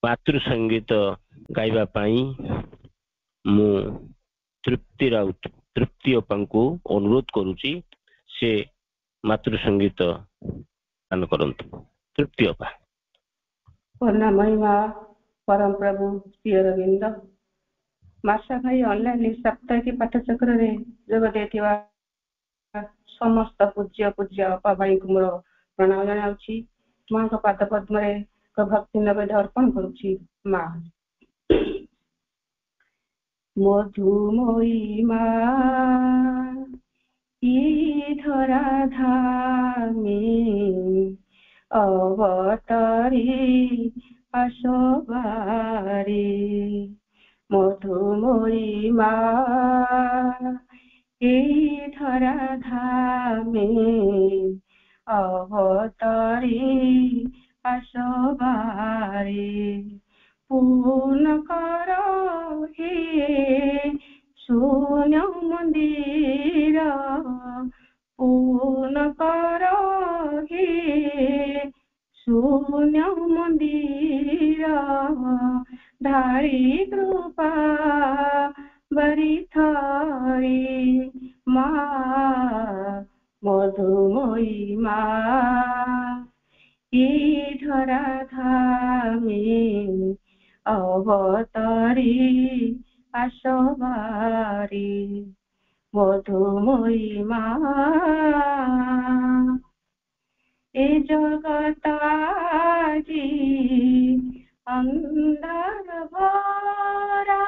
मातृ संगीत गाइबा पाई मु तृप्ति राउत तृप्ति अप्पा को अनुरोध करुची से मातृ संगीत गान करंतु। तृप्ति अप्पा। पूर्ण महिमा परम प्रभु श्री अरविंद मासा भाई ऑनलाइन साप्ताहिक पाठचक्र रे जोग देथिवा समस्त पूज्य पूज्य अपा भाई को मोर प्रणाम जनाउछि। मां को पाद पद्म रे भक्ति नवेद अर्पण करुछि। मां मधुमयी मां ई धरा धामे अवतारी आशोबारी मधुमयी मां ई धरा धामे अवतारी आशोबारी पूर्ण करो हे शून्य मंदिर पूर्ण करो हे शून्य मंदिर धारी कृपा बरी थारी मां मधुमयी मां ई धरा धामे अवतारी आशोबारी मधुमयी मां ए जगताजी अंधार भरा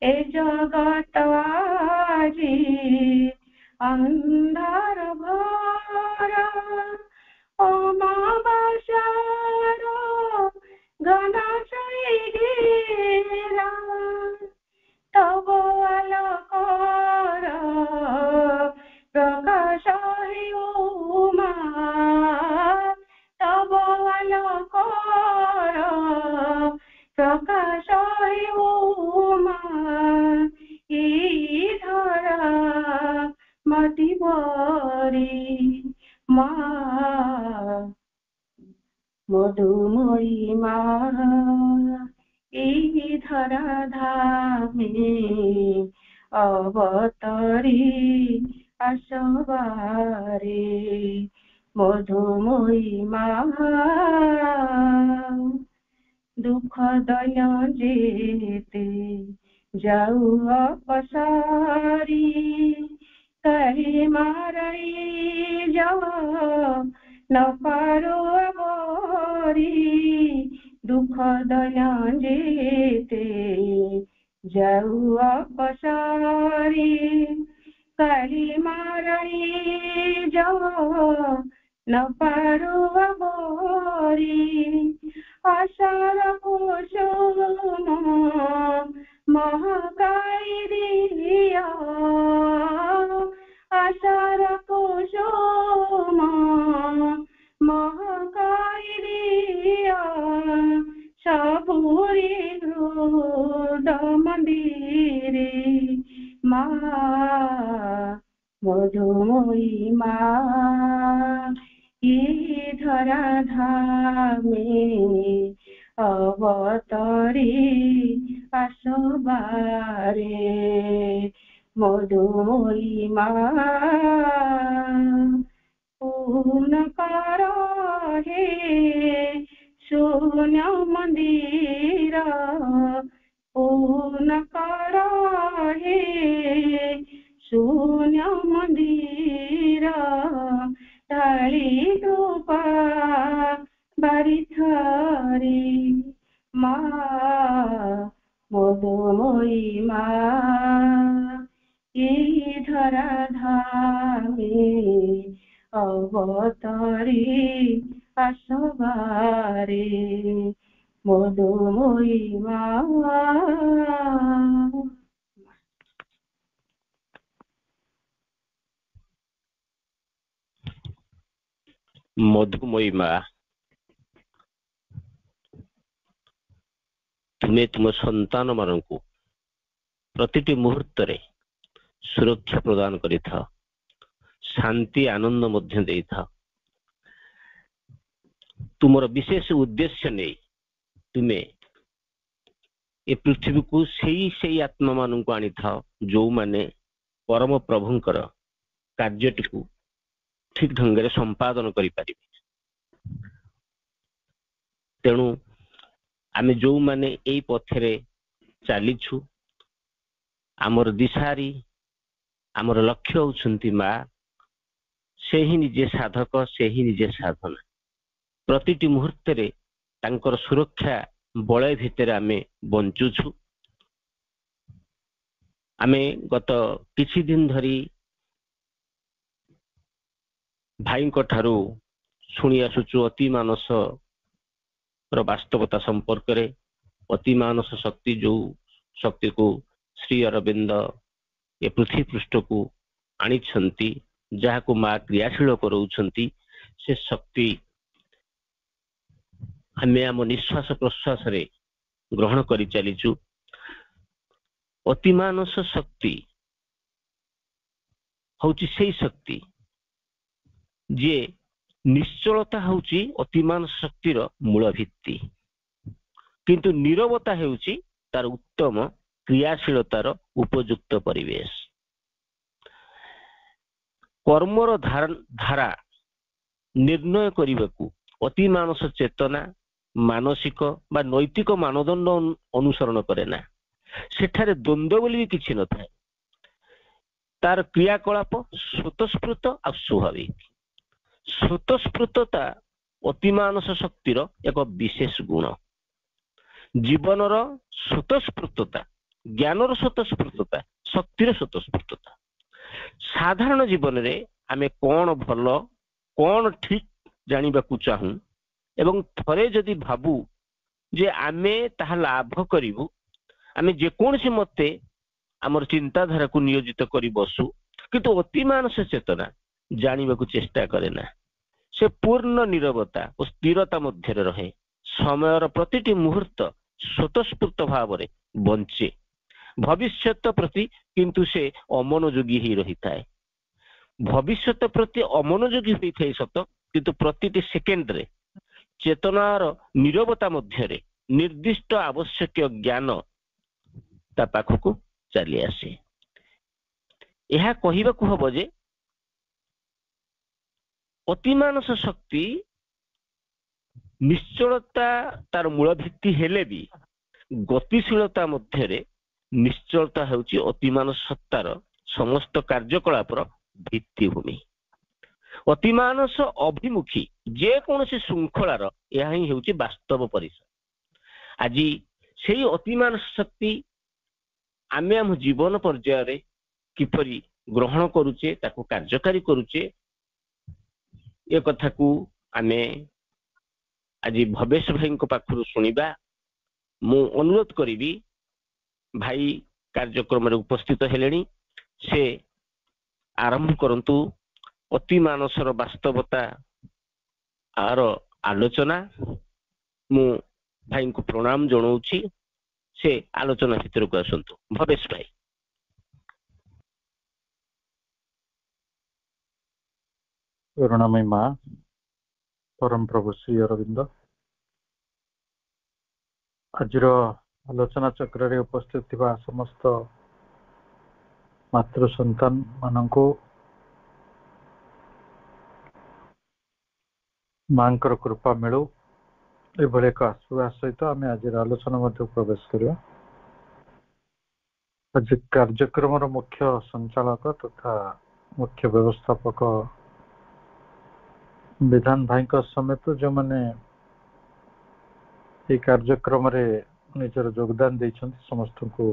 ए जगताजी अंधार भरा अमावास्यारो घना छाईघेरा तब आलोकर प्रकाश उमा तब आलोकर प्रकाश उमा ई धरा माटी भरी मां मधुमयी मां ई धरा धामे अवतारी आशोबारी मधुमयी मां दुख दया जेते जाऊ अपसारी कहीं मारई जाओ न पारो बोरी दुख दया जेते जाऊ अपसारी कहीं मारई जाओ न पारो बोरी आशार कुसुम महकाई दिया आशार कुसुम महकाई दिया सबुरी हृद मंदिरे मां मधुमयी मां ई धरा धामे अवतारी आशोबारे मधुमयी मां पूर्ण करो हे शून्य मंदिर पूर्ण करो हे शून्य मंदिर ढाली कृपा बारी थारी मां मधुमयी मां ई धरा धामे अवतारी आशोबारे मधुमयी मां मधुमयी मां ତୁମେ ତୁମ ସନ୍ତାନ ମାନଙ୍କୁ ପ୍ରତିଟି ମୁହୂର୍ତ୍ତରେ ସୁରକ୍ଷା ପ୍ରଦାନ କରିଥାଅ, ଶାନ୍ତି ଆନନ୍ଦ ମଧ୍ୟ ଦେଇଥାଅ। ତୁମର ବିଶେଷ ଉଦ୍ଦେଶ୍ୟ ନେଇ ତୁମେ ଏ ପୃଥିବୀକୁ ସେଇ ଆତ୍ମା ମାନଙ୍କୁ ଆଣିଥାଅ ଯୋଉମାନେ ପରମ ପ୍ରଭୁଙ୍କର କାର୍ଯ୍ୟଟିକୁ ଠିକ ଢଙ୍ଗରେ ସମ୍ପାଦନ କରିପାରିବେ। ତେଣୁ ଆମେ ଯୋଉମାନେ ଏଇ ପଥରେ ଚାଲିଛୁ, ଆମର ଦିଶାରୀ, ଆମର ଲକ୍ଷ୍ୟ ହେଉଛନ୍ତି ମା, ସେ ହିଁ ନିଜେ ସାଧକ, ସେ ହିଁ ନିଜେ ସାଧନା। ପ୍ରତିଟି ମୁହୂର୍ତ୍ତରେ ତାଙ୍କର ସୁରକ୍ଷା ବଳୟ ଭିତରେ ଆମେ ବଞ୍ଚୁଛୁ। ଆମେ ଗତ କିଛି ଦିନ ଧରି ଭାଇଙ୍କ ଠାରୁ ଶୁଣି ଆସୁଛୁ ଅତି ମାନସର ବାସ୍ତବତା ସମ୍ପର୍କରେ। ଅତି ମାନସ ଶକ୍ତି, ଯୋଉ ଶକ୍ତିକୁ ଶ୍ରୀ ଅରବିନ୍ଦ ଏ ପୃଥିବୀ ପୃଷ୍ଠକୁ ଆଣିଛନ୍ତି, ଯାହାକୁ ମା କ୍ରିୟାଶୀଳ କରାଉଛନ୍ତି, ସେ ଶକ୍ତି ଆମେ ଆମ ନିଶ୍ୱାସ ପ୍ରଶ୍ୱାସରେ ଗ୍ରହଣ କରି ଚାଲିଛୁ। ଅତିମାନସ ଶକ୍ତି ହଉଛି ସେଇ ଶକ୍ତି ଯିଏ ନିଶ୍ଚଳତା ହଉଛି ଅତିମାନସ ଶକ୍ତିର ମୂଳ ଭିତ୍ତି, କିନ୍ତୁ ନୀରବତା ହେଉଛି ତାର ଉତ୍ତମ କ୍ରିୟାଶୀଳତାର ଉପଯୁକ୍ତ ପରିବେଶ। କର୍ମର ଧାରା ନିର୍ଣ୍ଣୟ କରିବାକୁ ଅତିମାନସ ଚେତନା ମାନସିକ ବା ନୈତିକ ମାନଦଣ୍ଡ ଅନୁସରଣ କରେ ନା। ସେଠାରେ ଦ୍ୱନ୍ଦ୍ୱ ବୋଲି ବି କିଛି ନଥାଏ। ତାର କ୍ରିୟାକଳାପ ସ୍ୱତଃସ୍ଫୂର୍ତ୍ତ ଆଉ ସ୍ୱାଭାବିକ। ସ୍ୱତଃସ୍ଫୂର୍ତ୍ତତା ଅତିମାନସ ଶକ୍ତିର ଏକ ବିଶେଷ ଗୁଣ। ଜୀବନର ସ୍ୱତଃସ୍ଫୂର୍ତ୍ତତା, ଜ୍ଞାନର ସ୍ୱତଃସ୍ଫୂର୍ତ୍ତତା, ଶକ୍ତିର ସ୍ୱତଃସ୍ଫୂର୍ତ୍ତତା। ସାଧାରଣ ଜୀବନରେ ଆମେ କଣ ଭଲ କଣ ଠିକ ଜାଣିବାକୁ ଚାହୁଁ ଏବଂ ଥରେ ଯଦି ଭାବୁ ଯେ ଆମେ ତାହା ଲାଭ କରିବୁ, ଆମେ ଯେକୌଣସି ମତେ ଆମର ଚିନ୍ତାଧାରାକୁ ନିୟୋଜିତ କରି ବସୁ, କିନ୍ତୁ ଅତିମାନସ ଚେତନା ଜାଣିବାକୁ ଚେଷ୍ଟା କରେ ନା। ସେ ପୂର୍ଣ୍ଣ ନୀରବତା ଓ ସ୍ଥିରତା ମଧ୍ୟରେ ରହେ। ସମୟର ପ୍ରତିଟି ମୁହୂର୍ତ୍ତ ସ୍ୱତଃସ୍ଫୂର୍ତ୍ତ ଭାବରେ ବଞ୍ଚେ। ଭବିଷ୍ୟତ ପ୍ରତି କିନ୍ତୁ ସେ ଅମନୋଯୋଗୀ ହେଇ ରହିଥାଏ। ଭବିଷ୍ୟତ ପ୍ରତି ଅମନୋଯୋଗୀ ହୋଇଥାଏ ସତ, କିନ୍ତୁ ପ୍ରତିଟି ସେକେଣ୍ଡରେ ଚେତନାର ନୀରବତା ମଧ୍ୟରେ ନିର୍ଦ୍ଦିଷ୍ଟ ଆବଶ୍ୟକୀୟ ଜ୍ଞାନ ତା ପାଖକୁ ଚାଲି ଆସେ। ଏହା କହିବାକୁ ହବ ଯେ ଅତିମାନସ ଶକ୍ତି ନିଶ୍ଚଳତା ତାର ମୂଳ ଭିତ୍ତି ହେଲେ ବି ଗତିଶୀଳତା ମଧ୍ୟରେ ନିଶ୍ଚଳତା ହେଉଛି ଅତିମାନସ ସତ୍ତାର ସମସ୍ତ କାର୍ଯ୍ୟକଳାପର ଭିତ୍ତିଭୂମି। ଅତିମାନସ ଅଭିମୁଖୀ ଯେକୌଣସି ଶୃଙ୍ଖଳାର ଏହା ହିଁ ହେଉଛି ବାସ୍ତବ ପରିସର। ଆଜି ସେଇ ଅତିମାନସ ଶକ୍ତି ଆମେ ଆମ ଜୀବନ ପର୍ଯ୍ୟାୟରେ କିପରି ଗ୍ରହଣ କରୁଛେ, ତାକୁ କାର୍ଯ୍ୟକାରୀ କରୁଛେ, ଏ କଥାକୁ ଆମେ ଆଜି ଭବେଶ ଭାଇଙ୍କ ପାଖରୁ ଶୁଣିବା। ମୁଁ ଅନୁରୋଧ କରିବି, ଭାଇ କାର୍ଯ୍ୟକ୍ରମରେ ଉପସ୍ଥିତ ହେଲେଣି, ସେ ଆରମ୍ଭ କରନ୍ତୁ ଅତିମାନସର ବାସ୍ତବତା ଆର ଆଲୋଚନା। ମୁଁ ଭାଇଙ୍କୁ ପ୍ରଣାମ ଜଣାଉଛି। ସେ ଆଲୋଚନା ଭିତରକୁ ଆସନ୍ତୁ। ଭବେଶ ଭାଇ। କରୁଣାମୟୀ ମା, ପରମ ପ୍ରଭୁ ଶ୍ରୀ ଅରବିନ୍ଦ, ଆଜିର ଆଲୋଚନା ଚକ୍ରରେ ଉପସ୍ଥିତ ଥିବା ସମସ୍ତ ମାତୃ ସନ୍ତାନ ମାନଙ୍କୁ ମାଙ୍କର କୃପା ମିଳୁ, ଏଭଳି ଏକ ଆଶୀର୍ବାଦ ସହିତ ଆମେ ଆଜିର ଆଲୋଚନା ମଧ୍ୟ ପ୍ରବେଶ କରିବା। ଆଜି କାର୍ଯ୍ୟକ୍ରମର ମୁଖ୍ୟ ସଞ୍ଚାଳକ ତଥା ମୁଖ୍ୟ ବ୍ୟବସ୍ଥାପକ ବିଧାନ ଭାଇଙ୍କ ସମେତ ଯେଉଁମାନେ ଏହି କାର୍ଯ୍ୟକ୍ରମରେ ନିଜର ଯୋଗଦାନ ଦେଇଛନ୍ତି, ସମସ୍ତଙ୍କୁ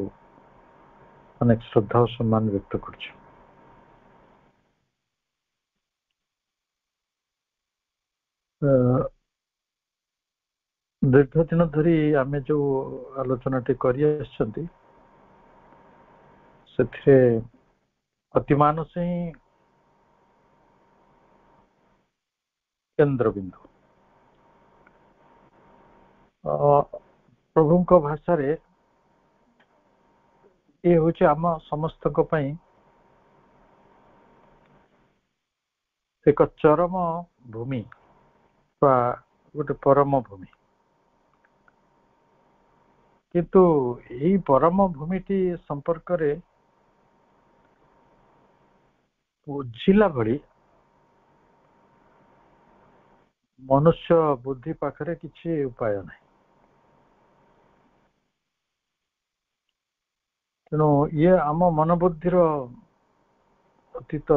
ଅନେକ ଶ୍ରଦ୍ଧା ଓ ସମ୍ମାନ ବ୍ୟକ୍ତ କରୁଛି। ଦୀର୍ଘ ଦିନ ଧରି ଆମେ ଯୋଉ ଆଲୋଚନାଟି କରି ଆସିଛନ୍ତି, ସେଥିରେ ଅତିମାନସ ହିଁ କେନ୍ଦ୍ରବିନ୍ଦୁ। प्रभु भाषा रे ये हूँ आम समस्त एक चरम भूमि गोटे परम भूमि किंतु यही परम भूमिटी संपर्क रे बुझिला भली मनुष्य बुद्धि पाखरे किसी उपाय नहीं तेणु ये आम मन बुद्धिर अतीत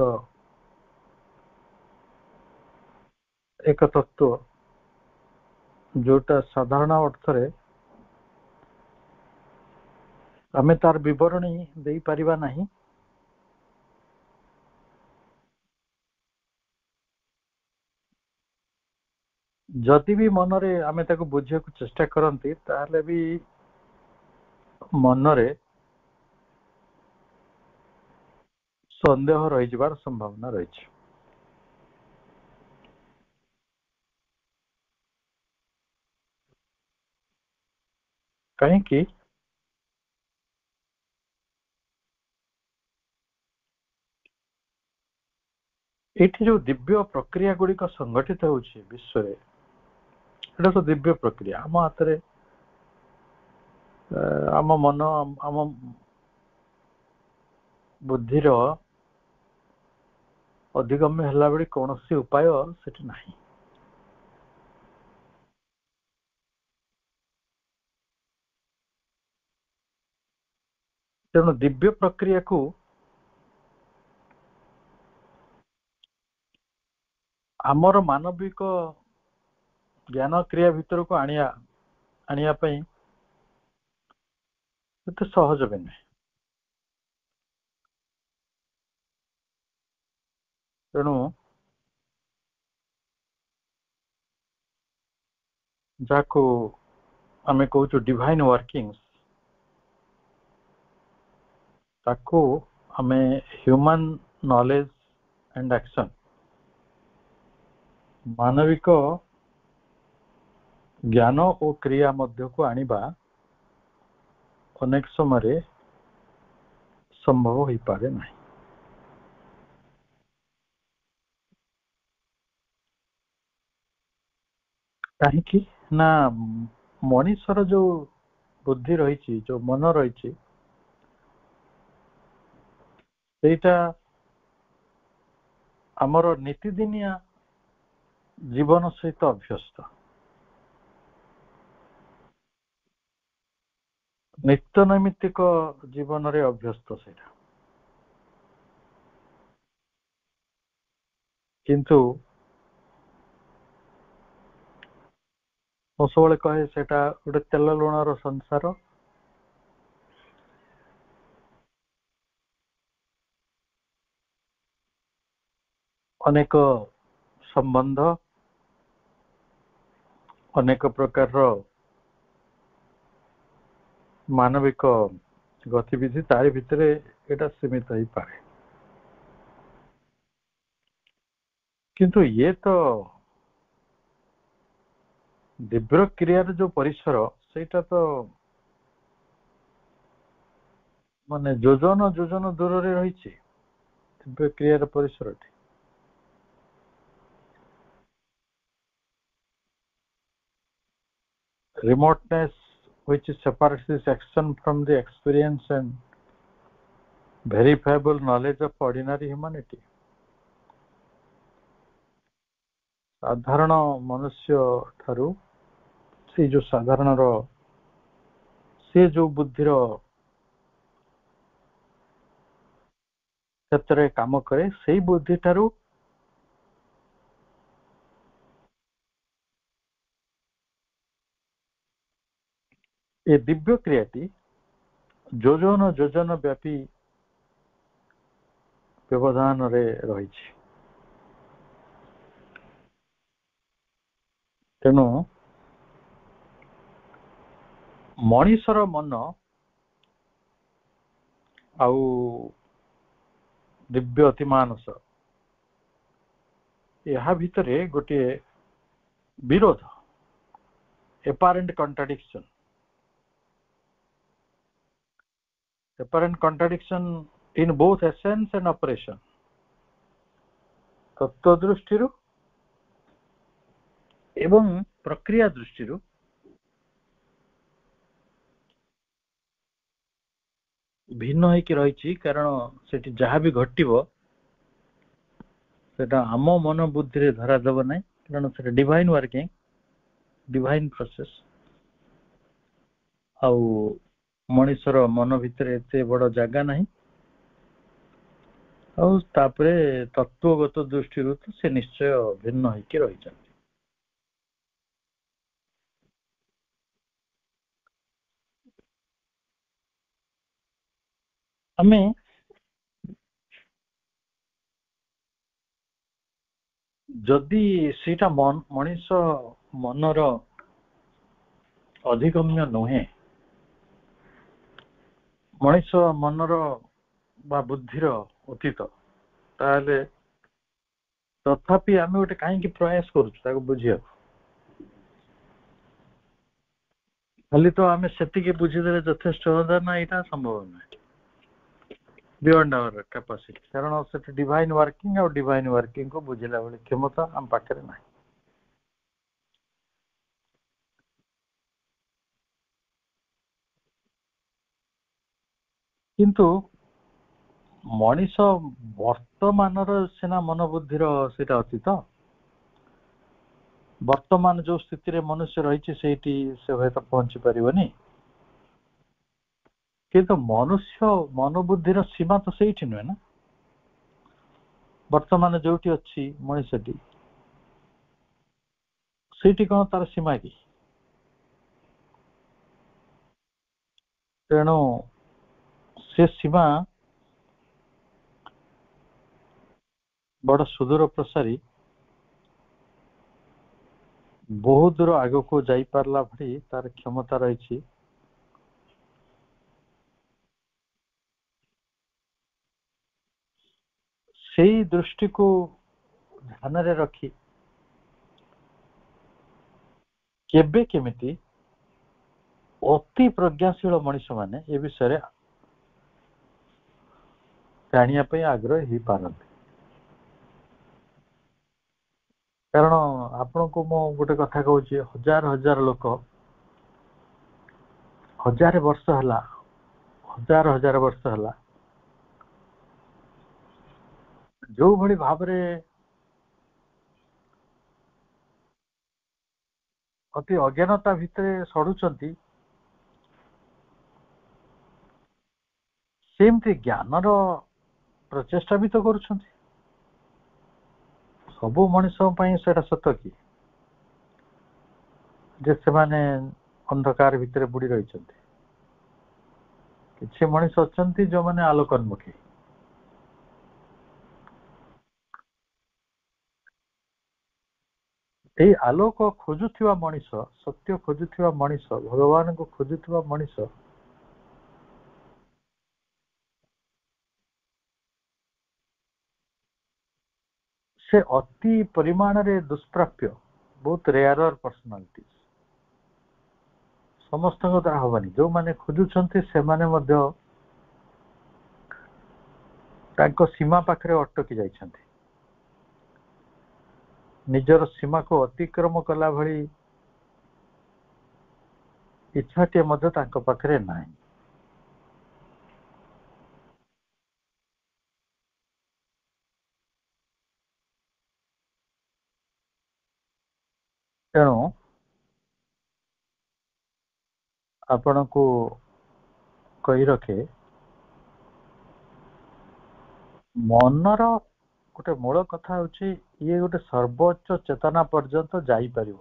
एक तत्व जोटा साधारण अर्थ रे आमे तार विवरणी दे परिबा नहीं जदि भी मन रे आमे ताको बुझिया को चेष्टा करंती ताले भी मन रे संदेह रही जबार संभावना रही कहीं कि एठी जो दिव्य प्रक्रिया गुड़ी को संगठित होउछि विश्व रे एटा तो दिव्य प्रक्रिया आम हाथ रे आम मन आम बुद्धिर अधिगम्य हला बेले कौन सी उपाय सेठी नहीं तेणु दिव्य प्रक्रिया को आमर मानविक ज्ञान क्रिया भीतर को आनिया पई एते सहज भी नहीं तेणु जाको आमे कहूँ डिवाइन वर्किंग्स ताको आमे ह्यूमन नॉलेज एंड एक्शन मानविक ज्ञान और क्रिया मध्य को आनिबा अनेक समय संभव हो पारे नहीं कहीं ना मनीषर जो बुद्धि रही जो मन रही सेटा आमर नीतिदिनिया जीवन सहित अभ्यस्त नित्य नैमित्तिक जीवन रे अभ्यस्त सेटा किंतु ମୁଁ ସବୁବେଳେ କହେ ସେଟା ଗୋଟେ ତେଲ ଲୁଣର ସଂସାର ଅନେକ ସମ୍ବନ୍ଧ ଅନେକ ପ୍ରକାରର ମାନବିକ ଗତିବିଧି ତାରି ଭିତରେ ଏଟା ସୀମିତ ହେଇ ପାରେ किंतु ये तो दिव्य क्रियार जो परिसर सेटा तो माने योजन योजन दूर रे रही दिव्य क्रियार परिसर remoteness which separates this action from the experience and verifiable knowledge of ordinary humanity साधारण मनुष्य ठारू से जो साधारण रो से जो बुद्धि रो क्षेत्र काम करे से बुद्धि ठारू ए दिव्य क्रियाटी योजन व्यापी व्यवधान रे रही तेणु मनीषर मन आउ दिव्य अति मानस या भितरे गोटे विरोध एपारेंट contradiction apparent contradiction in both essence and operation. तत्व दृष्टिରୁ ଏବଂ ପ୍ରକ୍ରିୟା ଦୃଷ୍ଟିରୁ ଭିନ୍ନ ହେଇକି ରହିଛି, କାରଣ ସେଠି ଯାହା ବି ଘଟିବ ସେଟା ଆମ ମନ ବୁଦ୍ଧିରେ ଧରାଦେବ ନାହିଁ, କାରଣ ସେଟା ଡିଭାଇନ୍ ୱାର୍କିଂ, ଡିଭାଇନ୍ ପ୍ରୋସେସ। ଆଉ ମଣିଷର ମନ ଭିତରେ ଏତେ ବଡ଼ ଜାଗା ନାହିଁ, ଆଉ ତାପରେ ତତ୍ଵଗତ ଦୃଷ୍ଟିରୁ ତ ସେ ନିଶ୍ଚୟ ଭିନ୍ନ ହେଇକି ରହିଛନ୍ତି। ଆମେ ଯଦି ସେଇଟା ମଣିଷ ମନର ଅଧିଗମ୍ୟ ନୁହେଁ, ମଣିଷ ମନର ବା ବୁଦ୍ଧିର ଅତୀତ, ତାହେଲେ ତଥାପି ଆମେ ଗୋଟେ କାହିଁକି ପ୍ରୟାସ କରୁଛୁ ତାକୁ ବୁଝିବାକୁ? ଖାଲି ତ ଆମେ ସେତିକି ବୁଝିଦେଲେ ଯଥେଷ୍ଟ ହୁଅନ୍ତା ନା? ଏଇଟା ସମ୍ଭବ ନୁହେଁ, ବିୟଣ୍ଡ ଆୱାର କାପାସିଟି। କାରଣ ସେଠି ଡିଭାଇନ୍ ୱାର୍କିଂ ଆଉ ଡିଭାଇନ୍ ୱାର୍କିଂ କୁ ବୁଝିଲା ଭଳି କ୍ଷମତା ଆମ ପାଖରେ ନାହିଁ। କିନ୍ତୁ ମଣିଷ ବର୍ତ୍ତମାନର ସିନା ମନୋବୁଦ୍ଧିର ସେଇଟା ଅତୀତ, ବର୍ତ୍ତମାନ ଯୋଉ ସ୍ଥିତିରେ ମନୁଷ୍ୟ ରହିଛି ସେଇଠି ସେ ହୁଏତ ପହଞ୍ଚି ପାରିବନି, କିନ୍ତୁ ମନୁଷ୍ୟ ମନୋବୁଦ୍ଧିର ସୀମା ତ ସେଇଠି ନୁହେଁ ନା। ବର୍ତ୍ତମାନ ଯୋଉଠି ଅଛି ମଣିଷଟି, ସେଇଠି କଣ ତାର ସୀମା କି? ତେଣୁ ସେ ସୀମା ବଡ଼ ସୁଦୂର ପ୍ରସାରୀ, ବହୁ ଦୂର ଆଗକୁ ଯାଇପାରିଲା ଭଳି ତାର କ୍ଷମତା ରହିଛି। ସେଇ ଦୃଷ୍ଟିକୁ ଧ୍ୟାନରେ ରଖି କେବେ କେମିତି ଅତି ପ୍ରଜ୍ଞାଶୀଳ ମଣିଷ ମାନେ ଏ ବିଷୟରେ ଜାଣିବା ପାଇଁ ଆଗ୍ରହ ହେଇପାରନ୍ତି। କାରଣ ଆପଣଙ୍କୁ ମୁଁ ଗୋଟେ କଥା କହୁଛି, ହଜାର ହଜାର ଲୋକ ହଜାର ବର୍ଷ ହେଲା, ହଜାର ହଜାର ବର୍ଷ ହେଲା ଯୋଉ ଭଳି ଭାବରେ ଅତି ଅଜ୍ଞାନତା ଭିତରେ ସଢୁଛନ୍ତି, ସେମିତି ଜ୍ଞାନର ପ୍ରଚେଷ୍ଟା ବି ତ କରୁଛନ୍ତି। ସବୁ ମଣିଷ ପାଇଁ ସେଟା ସତ କି ଯେ ସେମାନେ ଅନ୍ଧକାର ଭିତରେ ବୁଡି ରହିଛନ୍ତି? କିଛି ମଣିଷ ଅଛନ୍ତି ଯୋଉମାନେ ଆଲୋକୋନ୍ମୁଖୀ। ଏଇ ଆଲୋକ ଖୋଜୁଥିବା ମଣିଷ, ସତ୍ୟ ଖୋଜୁଥିବା ମଣିଷ, ଭଗବାନଙ୍କୁ ଖୋଜୁଥିବା ମଣିଷ ସେ ଅତି ପରିମାଣରେ ଦୁଷ୍ପ୍ରାପ୍ୟ, ବହୁତ ରେୟାର ପର୍ସନାଲିଟି। ସମସ୍ତଙ୍କ ଦ୍ୱାରା ହବନି। ଯୋଉମାନେ ଖୋଜୁଛନ୍ତି ସେମାନେ ମଧ୍ୟ ତାଙ୍କ ସୀମା ପାଖରେ ଅଟକି ଯାଇଛନ୍ତି। ନିଜର ସୀମାକୁ ଅତିକ୍ରମ କଲା ଭଳି ଇଚ୍ଛାଟିଏ ମଧ୍ୟ ତାଙ୍କ ପାଖରେ ନାହିଁ। ତେଣୁ ଆପଣଙ୍କୁ କହି ରଖେ, ମନର ଗୋଟେ ମୂଳ କଥା ହଉଛି ଇଏ ଗୋଟେ ସର୍ବୋଚ୍ଚ ଚେତନା ପର୍ଯ୍ୟନ୍ତ ଯାଇପାରିବ,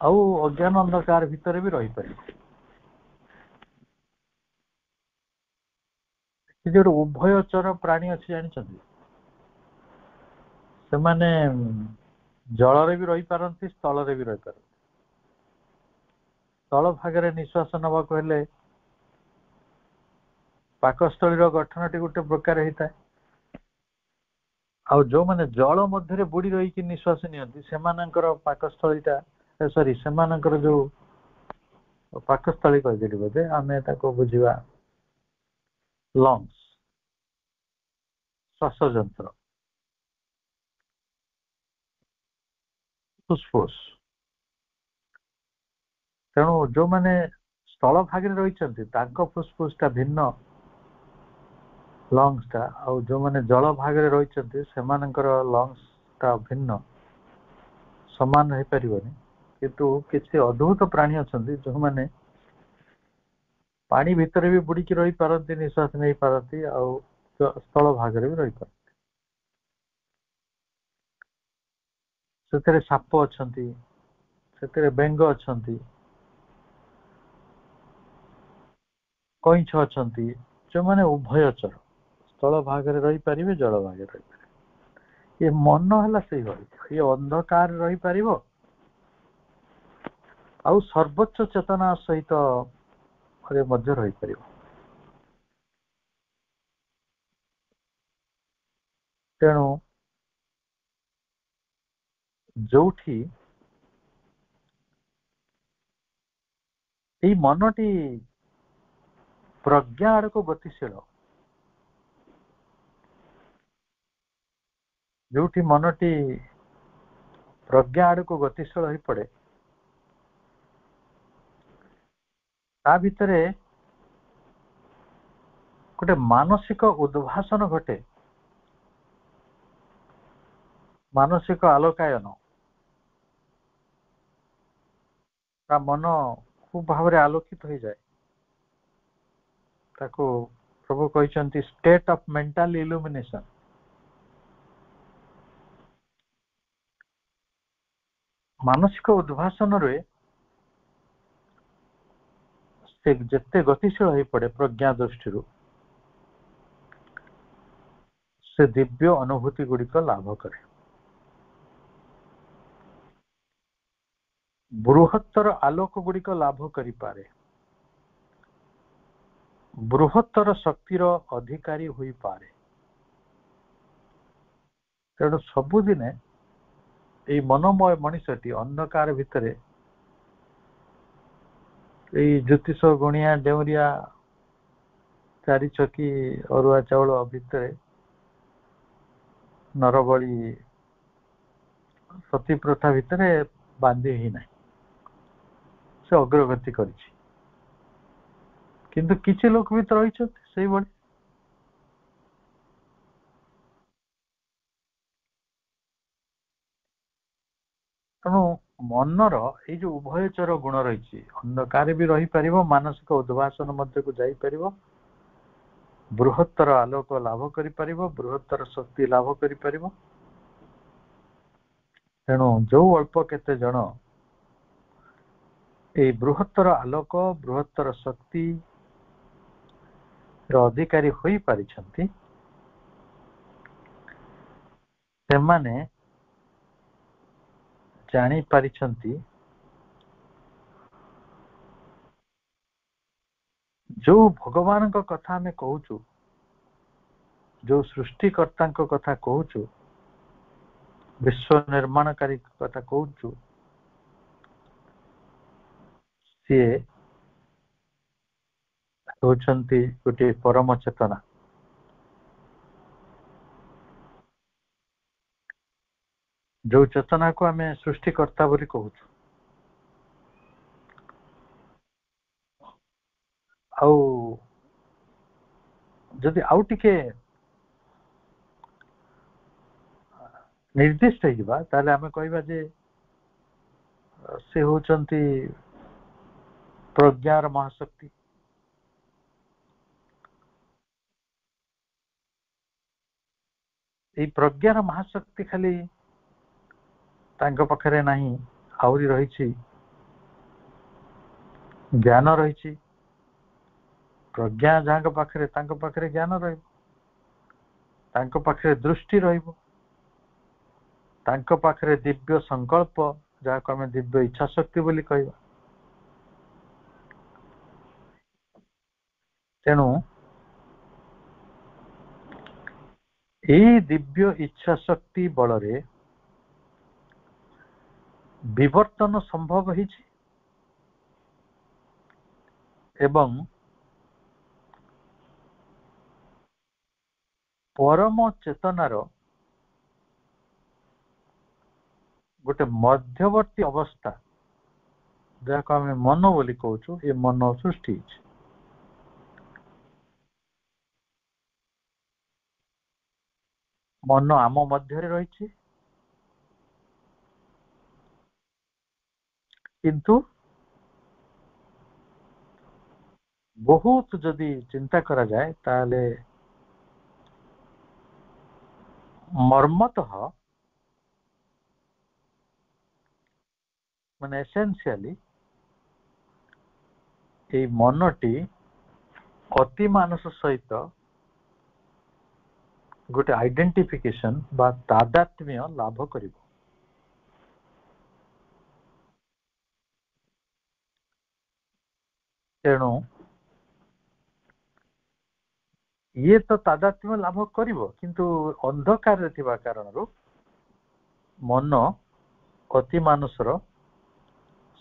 ଆଉ ଅଜ୍ଞାନ ଅନ୍ଧକାର ଭିତରେ ବି ରହିପାରିବ। ସେ ଯୋଉ ଉଭୟଚର ପ୍ରାଣୀ ଅଛି ଜାଣିଛନ୍ତି, ସେମାନେ ଜଳରେ ବି ରହିପାରନ୍ତି, ସ୍ଥଳରେ ବି ରହିପାରନ୍ତି। ସ୍ଥଳ ଭାଗରେ ନିଶ୍ୱାସ ନେବାକୁ ହେଲେ ପାକସ୍ଥଳୀର ଗଠନଟି ଗୋଟେ ପ୍ରକାର ହେଇଥାଏ, ଆଉ ଯୋଉମାନେ ଜଳ ମଧ୍ୟରେ ବୁଡି ରହିକି ନିଶ୍ୱାସ ନିଅନ୍ତି ସେମାନଙ୍କର ପାକସ୍ଥଳୀଟା ସେମାନଙ୍କର ଯୋଉ ପାକସ୍ଥଳୀ କହିଦେଲି ବୋଧେ, ଆମେ ତାକୁ ବୁଝିବା ଲଙ୍ଗସ୍, ଶ୍ୱାସ ଯନ୍ତ୍ର, ଫୁସଫୁସ୍। ତେଣୁ ଯୋଉମାନେ ସ୍ଥଳ ଭାଗରେ ରହିଛନ୍ତି ତାଙ୍କ ଫୁସଫୁସ୍ ଟା ଭିନ୍ନ ଲଙ୍ଗସ୍ ଟା, ଆଉ ଯୋଉମାନେ ଜଳ ଭାଗରେ ରହିଛନ୍ତି ସେମାନଙ୍କର ଲଙ୍ଗସ୍ ଟା ଭିନ୍ନ, ସମାନ ହେଇପାରିବନି। କିନ୍ତୁ କିଛି ଅଦ୍ଭୁତ ପ୍ରାଣୀ ଅଛନ୍ତି ଯୋଉମାନେ ପାଣି ଭିତରେ ବି ବୁଡିକି ରହିପାରନ୍ତି, ନିଶ୍ୱାସ ନେଇପାରନ୍ତି, ଆଉ ସ୍ଥଳ ଭାଗରେ ବି ରହିପାରନ୍ତି। ସେଥିରେ ସାପ ଅଛନ୍ତି, ସେଥିରେ ବେଙ୍ଗ ଅଛନ୍ତି, କଇଁଛ ଅଛନ୍ତି, ଯୋଉମାନେ ଉଭୟଚର, ସ୍ଥଳ ଭାଗରେ ରହିପାରିବେ, ଜଳ ଭାଗରେ ରହିପାରିବେ। ଏ ମନ ହେଲା ସେଇଭଳି, ଏ ଅନ୍ଧକାର ରହିପାରିବ ଆଉ ସର୍ବୋଚ୍ଚ ଚେତନା ସହିତ ମଧ୍ୟ ରହିପାରିବ। ତେଣୁ ଯୋଉଠି ଏଇ ମନଟି ପ୍ରଜ୍ଞା ଆଡକୁ ଗତିଶୀଳ, ଯୋଉଠି ମନଟି ପ୍ରଜ୍ଞା ଆଡକୁ ଗତିଶୀଳ ହେଇପଡେ, ତା ଭିତରେ ଗୋଟେ ମାନସିକ ଉଦ୍ଭାସନ ଘଟେ, ମାନସିକ ଆଲୋକାୟନ। ତା ମନ ଖୁବ ଭାବରେ ଆଲୋକିତ ହେଇଯାଏ। ତାକୁ ପ୍ରଭୁ କହିଛନ୍ତି ଷ୍ଟେଟ୍ ଅଫ୍ ମେଣ୍ଟାଲ ଇଲୁମିନେସନ। ମାନସିକ ଉଦ୍ଭାସନରେ ସେ ଯେତେ ଗତିଶୀଳ ହେଇପଡେ ପ୍ରଜ୍ଞା ଦୃଷ୍ଟିରୁ, ସେ ଦିବ୍ୟ ଅନୁଭୂତି ଗୁଡିକ ଲାଭ କରେ। ବୃହତ୍ତର ଆଲୋକ ଗୁଡିକ ଲାଭ କରିପାରେ, ବୃହତ୍ତର ଶକ୍ତିର ଅଧିକାରୀ ହୋଇପାରେ। ତେଣୁ ସବୁଦିନେ ଏଇ ମନୋମୟ ମଣିଷଟି ଅନ୍ଧକାର ଭିତରେ, ଏଇ ଜ୍ୟୋତିଷ ଗୁଣିଆ ଡେଉଁରିଆ ଚାରି ଛକି ଅରୁଆ ଚାଉଳ ଭିତରେ, ନରବଳି ସତୀ ପ୍ରଥା ଭିତରେ ବାନ୍ଧି ହେଇନାହିଁ। ସେ ଅଗ୍ରଗତି କରିଛି, କିନ୍ତୁ କିଛି ଲୋକ ବି ତ ରହିଛନ୍ତି ସେଇଭଳି। ତେଣୁ ମନର ଏଇ ଯୋଉ ଉଭୟଚର ଗୁଣ ରହିଛି, ଅନ୍ଧକାର ବି ରହିପାରିବ, ମାନସିକ ଉଦ୍ଭାସନ ମଧ୍ୟକୁ ଯାଇପାରିବ, ବୃହତ୍ତର ଆଲୋକ ଲାଭ କରିପାରିବ, ବୃହତ୍ତର ଶକ୍ତି ଲାଭ କରିପାରିବ। ତେଣୁ ଯୋଉ ଅଳ୍ପ କେତେ ଜଣ ଏଇ ବୃହତ୍ତର ଆଲୋକ, ବୃହତ୍ତର ଶକ୍ତି ଅଧିକାରୀ ହୋଇପାରିଛନ୍ତି, ସେମାନେ ଜାଣିପାରିଛନ୍ତି ଯୋଉ ଭଗବାନଙ୍କ କଥା ଆମେ କହୁଛୁ, ଯୋଉ ସୃଷ୍ଟିକର୍ତ୍ତାଙ୍କ କଥା କହୁଛୁ, ବିଶ୍ୱ ନିର୍ମାଣକାରୀ କଥା କହୁଛୁ, ସିଏ ହେଉଛନ୍ତି ଗୋଟିଏ ପରମ ଚେତନା। ଯୋଉ ଚେତନାକୁ ଆମେ ସୃଷ୍ଟିକର୍ତ୍ତା ବୋଲି କହୁଛୁ। ଆଉ ଯଦି ଆଉ ଟିକେ ନିର୍ଦ୍ଦିଷ୍ଟ ହେଇଯିବା, ତାହେଲେ ଆମେ କହିବା ଯେ ସେ ହେଉଛନ୍ତି ପ୍ରଜ୍ଞାର ମହାଶକ୍ତି। ଏଇ ପ୍ରଜ୍ଞାର ମହାଶକ୍ତି ଖାଲି ତାଙ୍କ ପାଖରେ ନାହିଁ, ଆହୁରି ରହିଛି ଜ୍ଞାନ ରହିଛି। ପ୍ରଜ୍ଞା ଯାହାଙ୍କ ପାଖରେ, ତାଙ୍କ ପାଖରେ ଜ୍ଞାନ ରହିବ, ତାଙ୍କ ପାଖରେ ଦୃଷ୍ଟି ରହିବ, ତାଙ୍କ ପାଖରେ ଦିବ୍ୟ ସଂକଳ୍ପ, ଯାହାକୁ ଆମେ ଦିବ୍ୟ ଇଚ୍ଛା ଶକ୍ତି ବୋଲି କହିବା। ତେଣୁ ଏଇ ଦିବ୍ୟ ଇଚ୍ଛା ଶକ୍ତି ବଳରେ ବିବର୍ତ୍ତନ ସମ୍ଭବ ହେଇଛି, एवं परम चेतनार गोटे मध्यवर्ती अवस्था जहाँ आम मन बोली कहूँ ये मन सृष्टि मन आम मध्य रही किंतु बहुत जदि चिंता करा जाए ताले मर्मतः माने एसेंशियली ये मनटी अति मानस सहित गोटे आइडेंटिफिकेशन बा तादात्म्य लाभ करिबो। तेणु ये तो तादात्म्य लाभ करिबो किंतु अंधकार रे थिबा कारणरू मन अति मानसर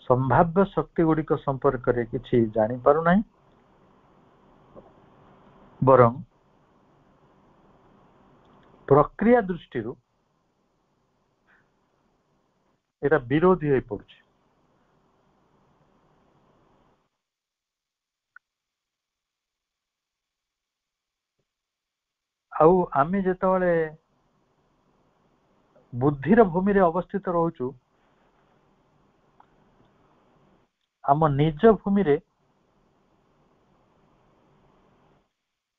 संभाव्य शक्ति गुड़िक संपर्क रे किछि जानि पारु नाही बरं प्रक्रिया दृष्टि एटा विरोधी होई पड़ुछि। आउ आमे जेतबेले बुद्धिर भूमि रे अवस्थित रहउछु आम निज भूमि रे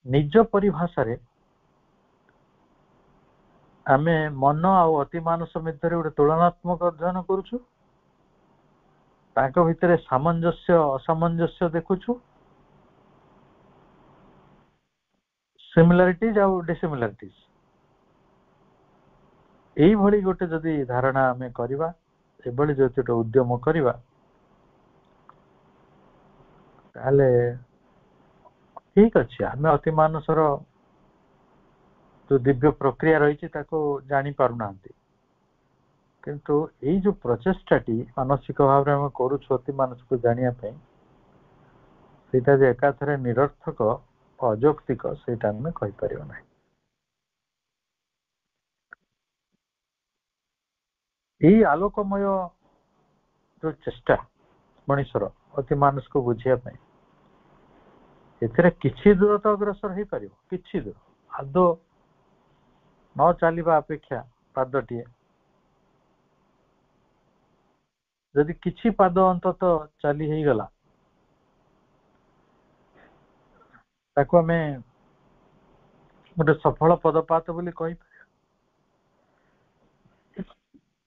निज परिभाषा रे आमे मन आउ अति मानस मध्य गोटे तुलनात्मक अध्ययन करुछु ताको भितरे सामंजस्य असामंजस्य देखुछु सिमिलारिटीज आउ डिसिमिलारिटीज एई भली गोटे जदि धारणा आमे करिबा एभली जति उद्यम करिबा ताले ठीक अच्छे आमे अति मानसर जो दिव्य प्रक्रिया रही जानी पारु नांती किंतु यही जो प्रचेष्टाटी मानसिक भाव में करूछु अति मानस को जानिया पे सेटा जे एकाथरे निरर्थक अजौक्तिक सेटा आमे कहि परिबो नाही। यही आलोकमय जो चेष्टा मनुष्यर अति मानस को बुझिया पे एथरे किछि दूर तो अग्रसर हो पारिबो किछि दूर आदो न चलिबा अपेक्षा पादटीए जदि किछि पाद अंतत चली ही गला ताको हमें गोटे सफल पदपात बोली कहि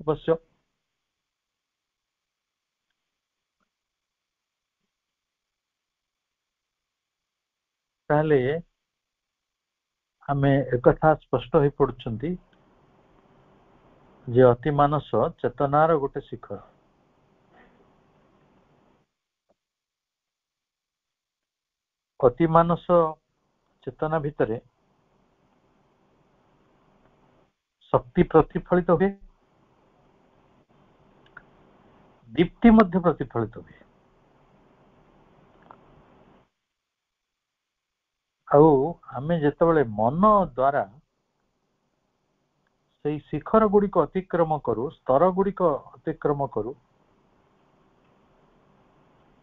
अवश्य ताले हमें एक कथा स्पष्ट हो पड़ुछंती जे अति मानस चेतनार गोटे शिखर अति मानस चेतना भितरे शक्ति प्रतिफलित हुए दीप्ति मध्य प्रतिफलित हुए आउ आमे जेतबेले मन द्वारा से शिखर गुड़िक अतिक्रम करू स्तर गुड़िक अतिक्रम करू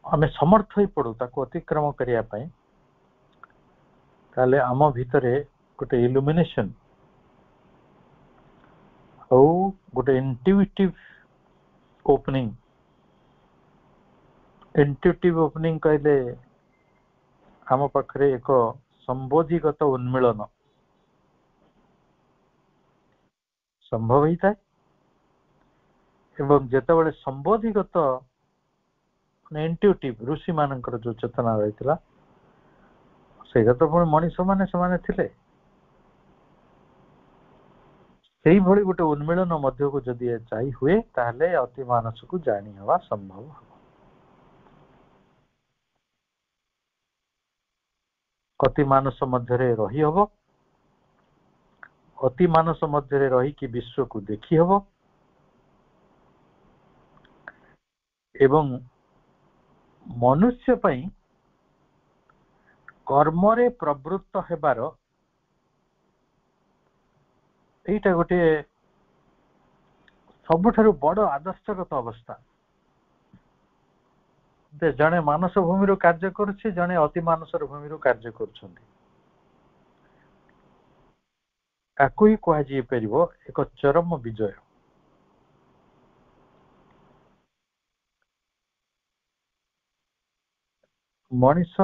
आमे समर्थ हो पड़ू ताको अतिक्रम करिया पई ताले आम भितरे गोटे इल्युमिनेशन आउ गोटे इंट्यूटिव ओपनिंग कहले आम पाखरे एक संबोधिगत उन्मिलन संभव होता है एवं जेतेबेले संबोधिगत इंट्यूटिव ऋषि मानकर जो चेतना रही सेटा तो पुणी मनीष माने समाने थिले सेही भली गोटे उन्मिलन मध्य को जदि चाही हुए ताहले अति मानस को जानी हवा संभव हो अति मानस मध्य रही हब अति मानस मध्य रही कि विश्व को देखी हब एवं मनुष्य पई कर्मरे प्रवृत्त हेबार एटा गोटे सबुठारु बड़ आदर्शगत अवस्था। जड़े मानस भूमि कार्य करुछि, जड़े अति मानसर भूमि कार्य करुछन्ति। ताकू ही कहुई पार एक चरम विजय। मनीष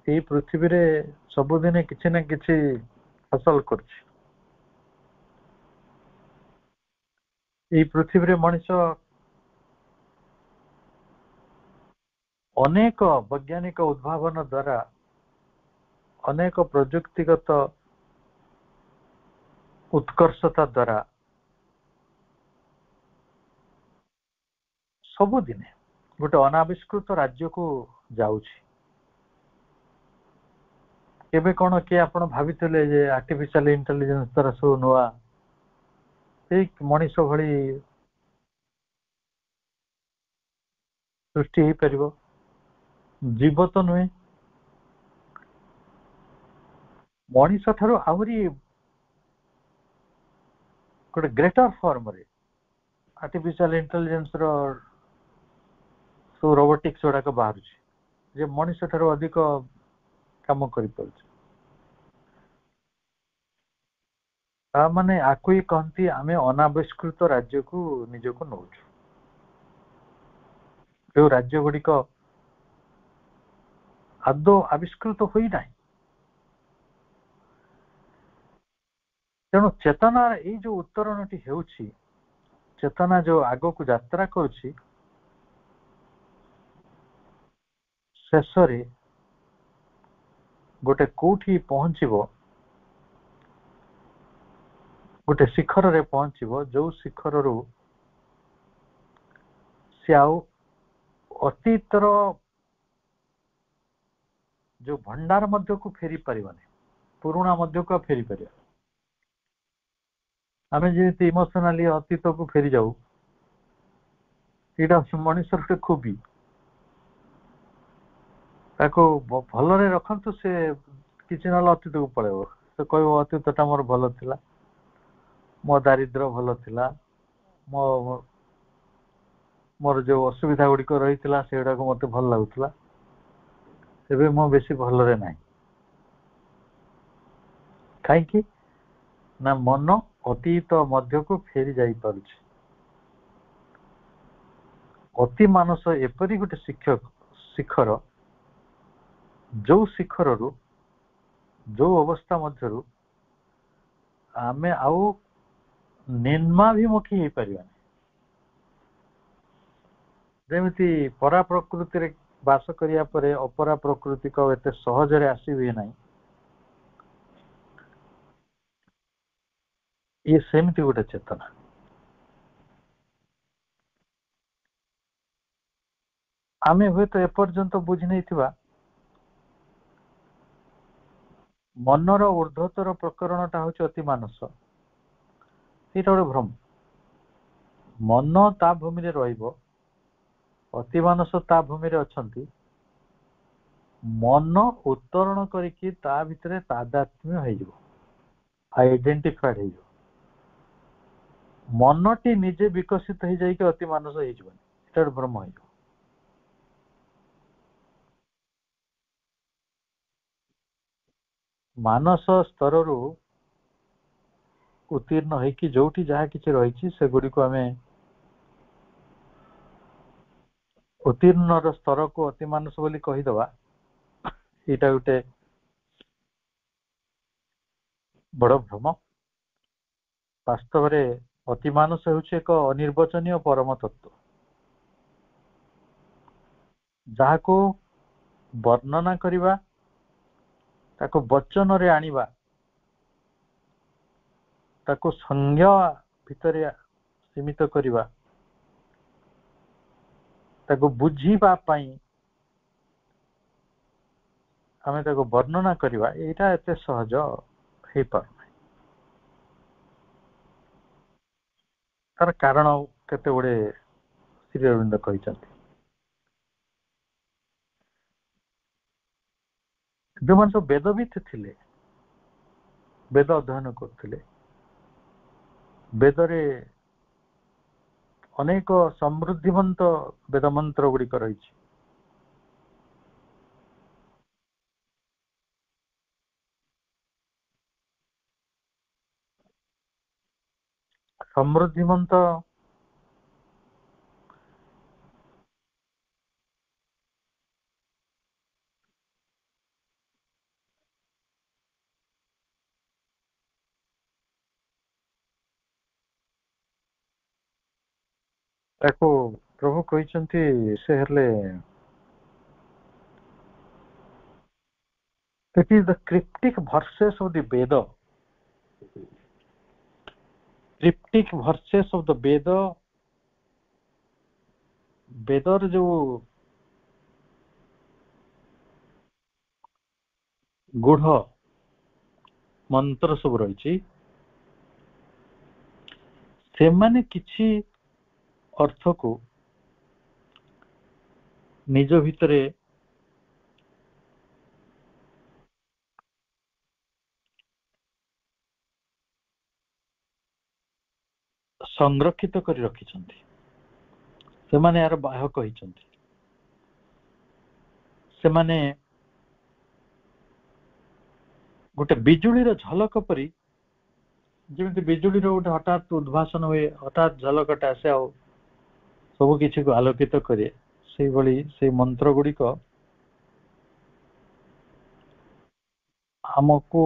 ये पृथ्वी रे सबुदिने किछि ना किछि हासिल करछि। ये पृथ्वी रे मनीष अनेक वैज्ञानिक उद्भावन द्वारा, अनेक प्रजुक्तिगत उत्कर्षता द्वारा सबुदिने गोटे अनाविष्कृत राज्य को जाउछि। केबे कोन के आपण भाबिथिले जे आर्टिफिशियल इंटेलिजेंस द्वारा सो नुआ एक मनीष भली सृष्टि हो परिबो? जीव तो नुहे, मनीष ठारू आहुरी गोटे ग्रेटर फॉर्म रे आर्टिफिशियल इंटेलिजेंस रो सो रोबोटिक्स गुड़ाक बाहर जे मनीष ठारू अधिक काम करि पारुछि। माने आकु ही कहती आमे अनाविष्कृत राज्य को निजको नौछु। जो राज्य गुड़िक आदौ आविष्कृत होई नाही। तेणु चेतना ये जो उत्तरणटी हेउछि, चेतना जो आगो को यात्रा करुछि, शेषरे गोटे कोठी पहुंचीबो, गोटे शिखर रे पहुंचीबो, जो शिखर रु से आउ अतीतर जो भंडार मध्य को फेरी परिबने, पुराणा मध्य को फेरी परिबा। आमे जे इमोशनली अतीत को फेरी जाऊ, एटा मनुष्य रे खूबी। ताको भलरे रखंतु, से किछि न अतीत को पळेबो। से कहबो अतीतटा मोर भलो थिला, मो दारिद्र भलो थिला, मोर जो असुविधा गुड़िक रही से मत भल लगुला, एबे मो बेसी भलरे नाही। कहीं ना मन अतीत मध्य को फेरी जाई पारुछि। अति मानस एपरी गोटे शिखर, जो शिखर रु जो अवस्था मध्यरु आमे आउ निम्नाभिमुखी हो पारिबानी। जेमिति परा प्रकृति रे वास करिया परे अपरा प्रकृति को एते सहजरे आसीबे नाही, ये सेमती गोटे चेतना। आमे हुए तो एपर्यंत बुझी नहीं थिबा मनर ऊर्ध्वतर प्रकरणटा होछि अति मानस। एटा गोटे भ्रम। मन ता भूमि रे रहिबो, अति मानस ता भूमि रे अछंती। मन उत्तरण करिकि ता भितरे तादात्म्य होइजो, आइडेंटिफाइड होइजो। मनटी निजे विकसित हो जाइके अति मानस होइजो, एटा गोटे भ्रम होइजो। मानस स्तर रु उत्तीर्ण होइकि जोठी जहा किछि रहिछि से गुडी को आमे उत्तीर्ण स्तर को अति मानस बोली कहि दबा, एटा गोटे बड़ भ्रम। वास्तव रे अति मानस हेउछि एक अनिर्वचनीय परम तत्व, जहा को वर्णना करिबा, ताको वचन रे आनिबा, ताको संज्ञा भितरे सीमित करिबा, ताको बुझीबा पई आमे ताको वर्णना करिबा, एटा एते सहज हे पर। तार कारण केते गुडे श्री अरविंद कहिसथि। ଯୋଉମାନେ ସବୁ ବେଦବିତ୍ ଥିଲେ, ବେଦ ଅଧ୍ୟୟନ କରୁଥିଲେ, ବେଦରେ ଅନେକ ସମୃଦ୍ଧିମନ୍ତ ବେଦ ମନ୍ତ୍ର ଗୁଡିକ ରହିଛି। ସମୃଦ୍ଧିମନ୍ତ ତାକୁ ପ୍ରଭୁ କହିଛନ୍ତି, ସେ ହେଲେ it is the cryptic verses of the Veda, cryptic verses of the Veda, ବେଦର ଯୋଉ ଗୂଢ ମନ୍ତ୍ର ସବୁ ରହିଛି, ସେମାନେ କିଛି ଅର୍ଥକୁ ନିଜ ଭିତରେ ସଂରକ୍ଷିତ କରି ରଖିଛନ୍ତି। ସେମାନେ ଏହାର ବାହକ ହେଇଛନ୍ତି। ସେମାନେ ଗୋଟେ ବିଜୁଳିର ଝଲକ ପରି, ଯେମିତି ବିଜୁଳିର ଗୋଟେ ହଠାତ୍ ଉଦ୍ଭାସନ ହୁଏ, ହଠାତ୍ ଝଲକଟା ଆସେ ଆଉ ସବୁ କିଛିକୁ ଆଲୋକିତ କରେ, ସେଇଭଳି ସେଇ ମନ୍ତ୍ର ଗୁଡିକ ଆମକୁ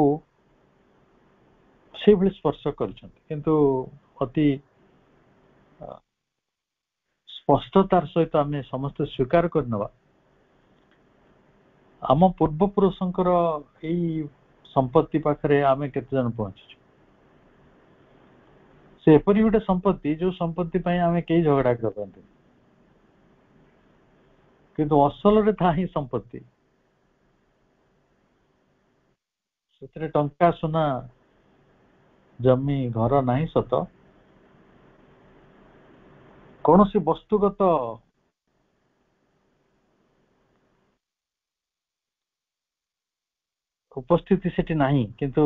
ସେଇଭଳି ସ୍ପର୍ଶ କରିଛନ୍ତି। କିନ୍ତୁ ଅତି ସ୍ପଷ୍ଟତାର ସହିତ ଆମେ ସମସ୍ତେ ସ୍ୱୀକାର କରିନେବା, ଆମ ପୂର୍ବପୁରୁଷଙ୍କର ଏଇ ସମ୍ପତ୍ତି ପାଖରେ ଆମେ କେତେ ଜଣ ପହଞ୍ଚିଛୁ। ସେ ଏପରି ଗୋଟେ ସମ୍ପତ୍ତି, ଯୋଉ ସମ୍ପତ୍ତି ପାଇଁ ଆମେ କେହି ଝଗଡା କରନ୍ତି, କିନ୍ତୁ ଅସଲରେ ତାହା ହିଁ ସମ୍ପତ୍ତି। ସେଥିରେ ଟଙ୍କା ସୁନା ଜମି ଘର ନାହିଁ ସତ, କୌଣସି ବସ୍ତୁଗତ ଉପସ୍ଥିତି ସେଠି ନାହିଁ, କିନ୍ତୁ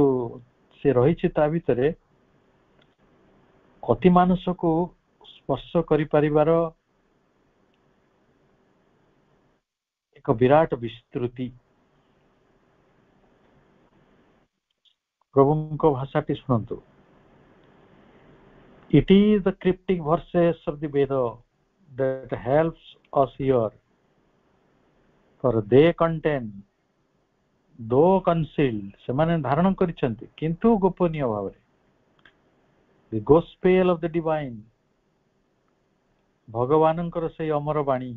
ସେ ରହିଛି ତା ଭିତରେ ଅତି ମାନସକୁ ସ୍ପର୍ଶ କରିପାରିବାର ଏକ ବିରାଟ ବିସ୍ତୃତି। ପ୍ରଭୁଙ୍କ ଭାଷାଟି ଶୁଣନ୍ତୁ। It is the cryptic verses of the Veda that helps us here, for they contain, though concealed, ସେମାନେ ଧାରଣ କରିଛନ୍ତି କିନ୍ତୁ ଗୋପନୀୟ ଭାବରେ, the gospel of the divine, ଭଗବାନଙ୍କର ସେଇ ଅମର ବାଣୀ,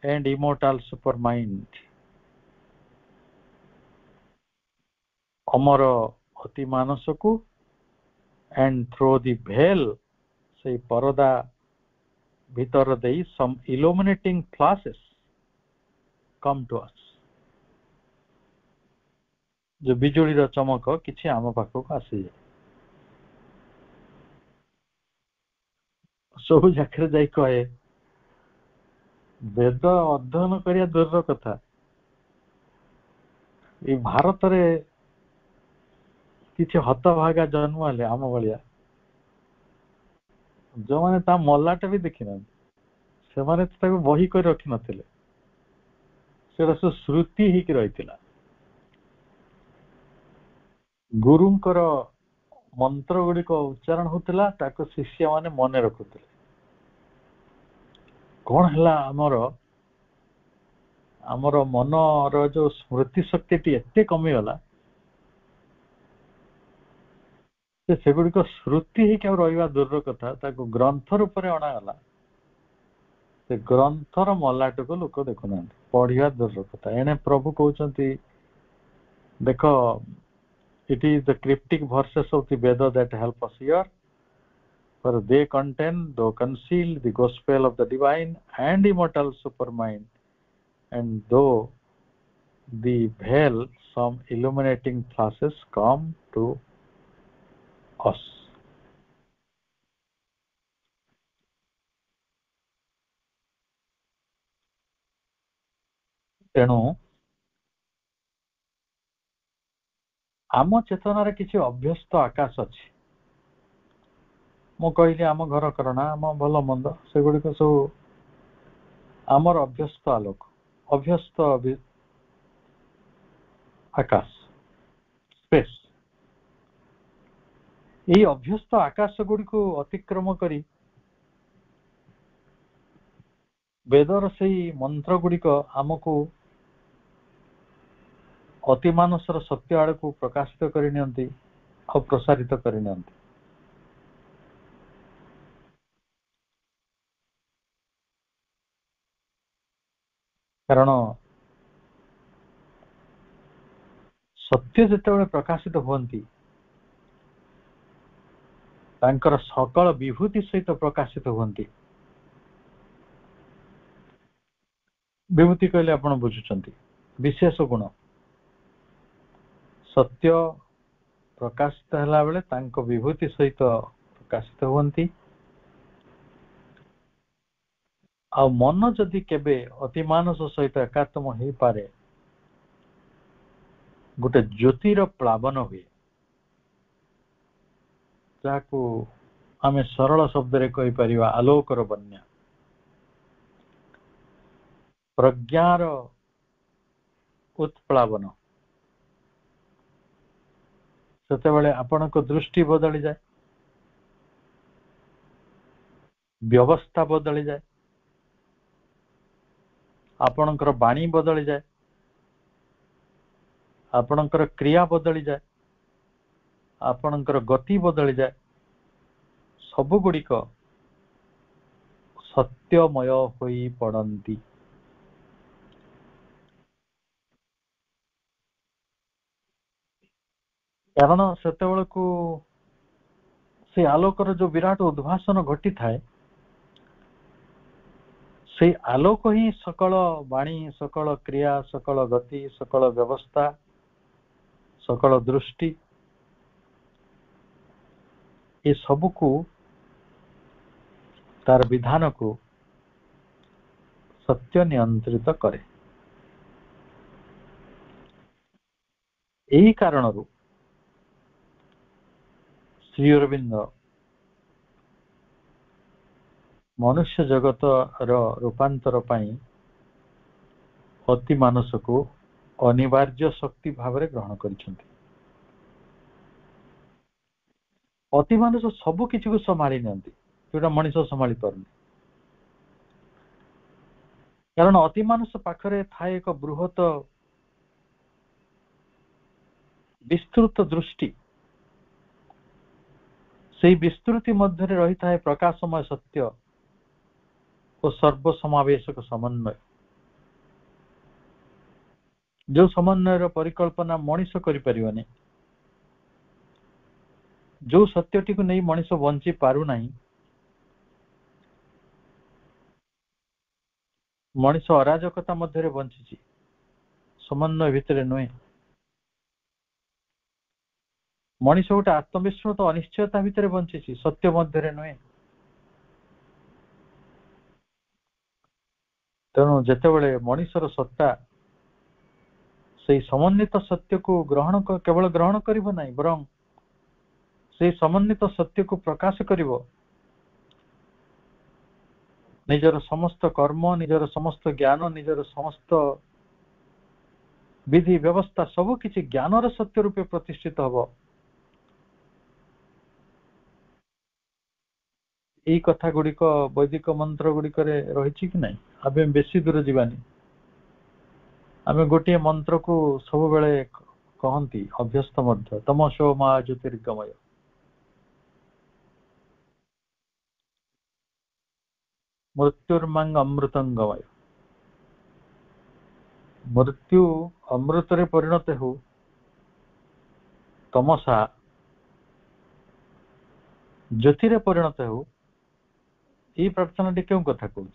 and immortal supermind, ଅମର ଅତି ମାନସକୁ, and through the veil, ସେଇ ପରଦା ଭିତର ଦେଇ some illuminating flashes come to us, ଯୋଉ ବିଜୁଳିର ଚମକ କିଛି ଆମ ପାଖକୁ ଆସିଯାଏ। ସବୁ ଜାଗାରେ ଯାଇ କହେ, ବେଦ ଅଧ୍ୟୟନ କରିବା ଦୂରର କଥା, ଏଇ ଭାରତରେ କିଛି ହତଭାଗା ଜନ୍ମ ହେଲେ ଆମ ଭଳିଆ, ଯୋଉମାନେ ତା ମଲାଟା ବି ଦେଖିନାହାନ୍ତି, ସେମାନେ ତାକୁ ବହି କରି ରଖିନଥିଲେ, ସେଟା ସବୁ ଶ୍ରୁତି ହେଇକି ରହିଥିଲା। ଗୁରୁଙ୍କର ମନ୍ତ୍ର ଗୁଡିକ ଉଚ୍ଚାରଣ ହଉଥିଲା, ତାକୁ ଶିଷ୍ୟମାନେ ମନେ ରଖୁଥିଲେ। କଣ ହେଲା, ଆମର ମନର ଯୋଉ ସ୍ମୃତି ଶକ୍ତିଟି ଏତେ କମିଗଲା, ସେଗୁଡିକ ଶ୍ରୁତି ହେଇକି ଆଉ ରହିବା ଦୂରର କଥା, ତାକୁ ଗ୍ରନ୍ଥ ରୂପରେ ଅଣାଗଲା। ସେ ଗ୍ରନ୍ଥର ମଲାଟକୁ ଲୋକ ଦେଖୁନାହାନ୍ତି, ପଢିବା ଦୂରର କଥା। ଏଣେ ପ୍ରଭୁ କହୁଛନ୍ତି, ଦେଖ, it is the cryptic verses of the Veda that help us here, for they contain, though concealed, the gospel of the divine and immortal supermind, and though the veil, some illuminating flashes come to us. ତେଣୁ आम चेतनार किसी अभ्यस्त आकाश अच्छी मु कहली आम घर करना आम भल मंद से गुड़िक सब आमर अभ्यस्त आलोक अभ्यस्त आकाश स्पेस यही अभ्यस्त आकाश गुड़ी को अतिक्रम करी वेदर से मंत्र गुड़िक आमको अतिमानसर सत्य आड़ को प्रकाशित करनी और प्रसारित करनी कारण सत्य जिते प्रकाशित होती तांकर सकल विभूति सहित प्रकाशित होती विभूति कहले आपण बुझुचंती विशेष गुण सत्य प्रकाशित हला बेले तांको विभूति सहित प्रकाशित होती आ मन जदि केबे अतिमानस सहित एकात्म हो पारे गोटे ज्योतिर प्लावन हुए जाको आमे सरल शब्द रे कहि परिबा आलोकर बन्या प्रज्ञार उत्प्लावन सेते बेले आपनको दृष्टि बदली जाए व्यवस्था बदली जाए आपणकर वाणी बदली जाए आपणकर क्रिया बदली जाए आपणकर गति बदली जाए सब गुड़िक सत्यमय होई पड़ती कारण सेते बेलको से आलोकर जो विराट उद्भासन घटी थाए से आलोक ही सकल वाणी सकल क्रिया सकल गति सकल व्यवस्था सकल दृष्टि ये सब को तार विधान को सत्य नियंत्रित करे यही कारण श्री अरविंद मनुष्य जगत रूपांतर पाई अति मानस को अनिवार्य शक्ति भाव में ग्रहण करिसेंती अति मानस सब किसी को संभाली नियंती जोटा मनीष संभाली पारनी कारण अति मानस पाखरे थाए एक बृहत विस्तृत दृष्टि से विस्तृति मध्य रही था प्रकाशमय सत्य और सर्वसमावेशक समन्वय जो समन्वयर परिकल्पना मनीष करें जो सत्यटी को नहीं मनीष बंची पारु नहीं मनीष अराजकता मध्य बंची समन्वय भितर नुहे मनीष गोटे आत्मविश्वास अनिश्चयता भितर बंची सत्य मध्य नुहे तेणु जितेबले मनीषर सत्ता से समन्वित सत्य को ग्रहण केवल ग्रहण करिबो नहीं बरं से समन्वित सत्य को प्रकाश करिबो निजर समस्त कर्म निजर समस्त ज्ञान निजर समस्त विधि व्यवस्था सब किछि ज्ञानर सत्य रूपे प्रतिष्ठित हबो एई कथा गुड़िक वैदिक मंत्र गुड़िक रही कि नहीं आबे बेसी दूर जीवानी आमे गोटे मंत्र को सब बेले कहती अभ्यस्त मध्य तमसो मा ज्योतिर्गमय मृत्युर्मंग अमृतं गमय मृत्यु अमृत रे परिणत हो तमसा ज्योति रे परिणत हो ये प्रार्थना टी क्यों कथा कहूँ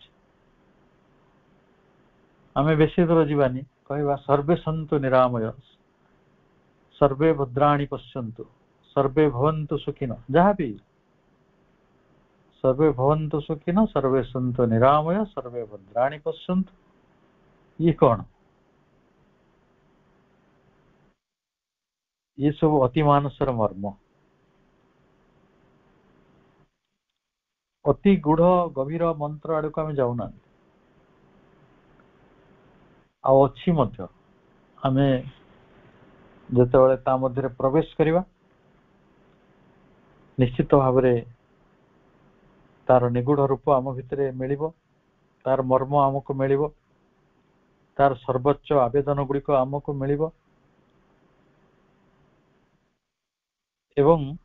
आमे बेसी दूर जीवानी कहवा सर्वे सन्तु निरामय सर्वे भद्राणि पश्यन्तु सर्वे भवन्तु सुखिनो जहाँ भी सर्वे भवन्तु सुखिनो सर्वे सन्तु निरामय सर्वे भद्राणि पश्यन्तु ये कौन ये सब अति मानसर मर्म। अति गूढ़ गभीर मंत्र आड़ को आम जाऊना अच्छी आम जिते मध्य प्रवेश करवा निश्चित भाव तार निगूढ़ रूप आम भितर मिल तार मर्म आमको मिल तार सर्वोच्च आवेदन गुड़िक आमको मिल एवं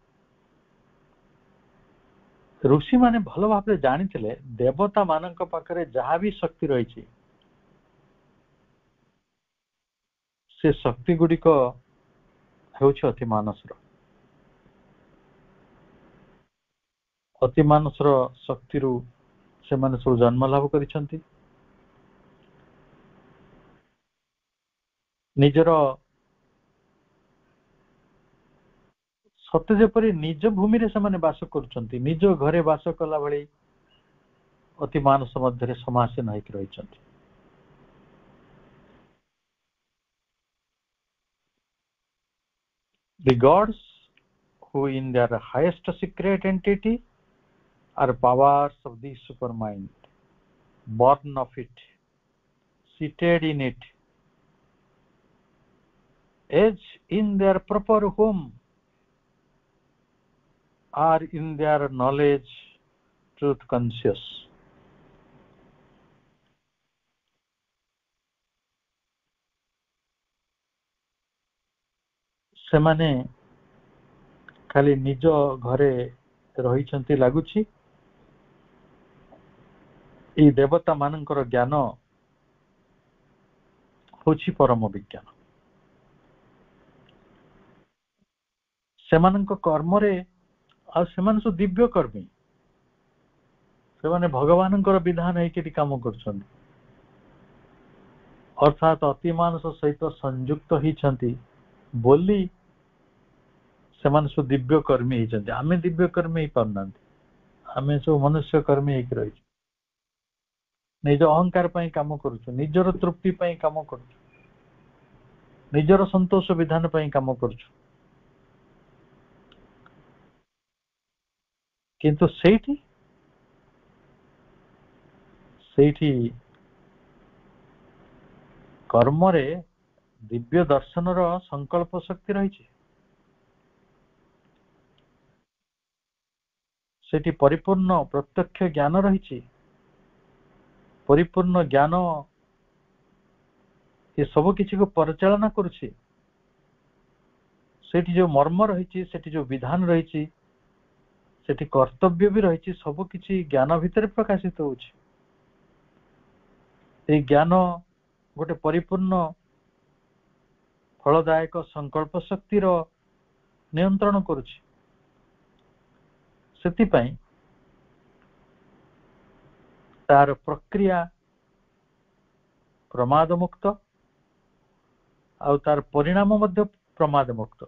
ऋषि माने भल भाव जानी देवता मान पाखरे जहाँ भी शक्ति रही से शक्ति गुड़िक अति मानसर अति मानसर शक्ति से माने सब जन्म लाभ करिसंती निजर सत्य जेपरी निज भूमि रे से बास करुचंती निज घरे बास कला भली अति मानस मध्य समासीन होकर रही The gods who in their highest secret entity are powers of the supermind, born of it, seated in it, as in their proper home, are in their knowledge, truth conscious. सेमाने खाली निज घरे रही लगुच देवता मानकर ज्ञान होछि परम विज्ञान सेमानक कर्म रे आ सेमान सु दिव्य कर्मी से भगवान विधान है काम कर अर्थात अति मानस सहित संयुक्त होती बोली सेमान सब दिव्य कर्मी होती आम दिव्य कर्मी हो पारना आम सब मनुष्य कर्मी हो रही निज अहंकार काम करुचु निजर तृप्ति काम करुचु निजर संतोष विधान काम करुचु किंतु सेठी कर्म रे दिव्य दर्शन रो संकल्प शक्ति रही सेठी परिपूर्ण प्रत्यक्ष ज्ञान रही परिपूर्ण ज्ञान ये सब किसी को परिचालना करुछि सेठी जो मर्म रही सेठी जो विधान रही सेठी कर्तव्य भी रही सब किसी ज्ञान भितर प्रकाशित होछि ए ज्ञान गोटे परिपूर्ण फलदायक संकल्प शक्ति रो नियंत्रण करुछि सेति तार प्रक्रिया प्रमाद मुक्त आ तार परिणाम मध्य प्रमाद मुक्त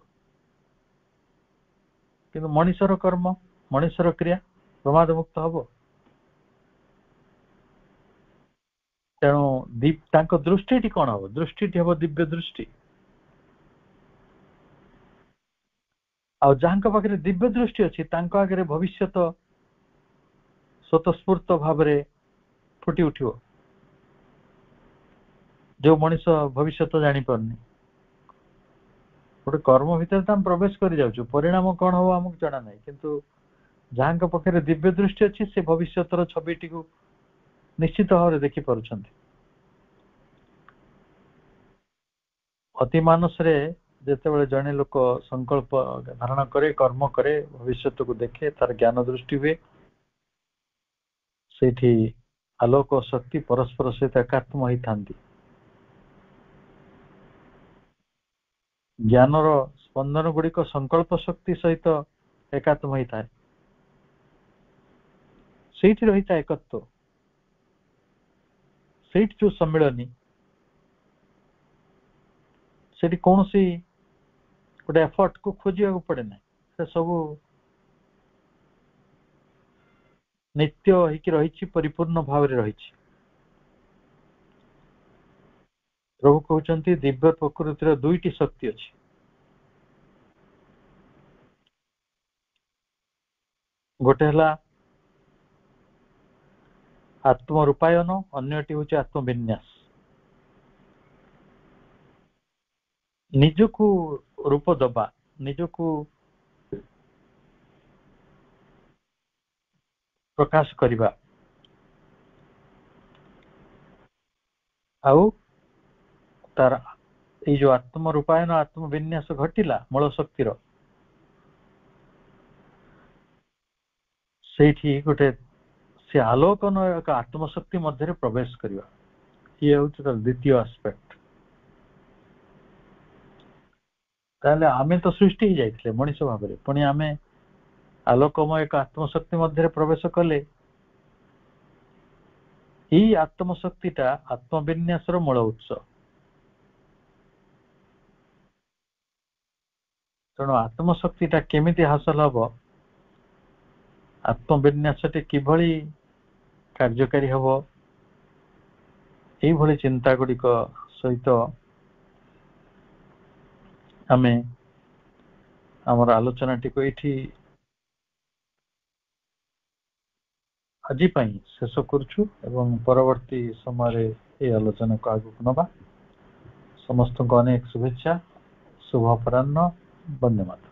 किंतु मनुष्यर कर्म मनुष्यर क्रिया प्रमाद मुक्त हबो तेणु दृष्टि कौन हम दृष्टि हम दिव्य दृष्टि आ जहां पाखे दिव्य दृष्टि अच्छी आगे भविष्य स्वतस्फूर्त भाव फुटी उठिव जो मनीष भविष्य जानी पारनी गोटे कर्म भितर प्रवेश कर जाऊँ परिणाम कौन हम आमको जना ना किंतु जहां पाखे दिव्य दृष्टि अच्छी से भविष्य छविटी को निश्चित भाव देखी पारुछंती अति मानस रे जेतेबेले जने लोक संकल्प धारण करे कर्म करे भविष्य को देखे तार ज्ञान दृष्टि हुए सेठी आलोक शक्ति परस्पर सहित एकात्म होई थांती ज्ञानर स्पंदन गुड़िक संकल्प शक्ति सहित एकात्म होई थाए सेठी रही था एकत्व सेठी जो सम्मिलनी सेठी कौन सी गोटे एफर्ट को खोजिया पड़े ना से सब नित्य होइकी रही परिपूर्ण भाव रही प्रभु कहते दिव्य प्रकृतिर दुईटी शक्ति अच्छी गोटे हला आत्मरूपायन, अन्यटी हूँ आत्मविन्यास। निजकू रूप दबा, निजकू प्रकाश करवा, आउ तार ये जो आत्मरूपायन आत्मविन्यास घटिला मूल शक्तिर से गोटे से आलोकन एक आत्मशक्ति मध्य प्रवेश करवा, ये हूँ द्वितीय आस्पेक्ट। ताले आमे तो सृष्टि ही जाइए मनीष भाव में, पुणी आमे आलोकमय एक आत्मशक्ति मध्य प्रवेश कले, यही आत्मशक्तिटा आत्मविन्यास मूल उत्स। तेणु आत्मशक्तिटा केमिति हासिल हम, आत्मविन्यासटी किभଳି कार्यकारी हम, यही चिंता गुड़िक सहित आमे आमर आलोचना टी को ये आज शेष करुछु एवं परवर्ती समय ये आलोचना को आगु नबा। समस्त को अनेक शुभेच्छा, शुभ अपराह्न, वंदे मातरम।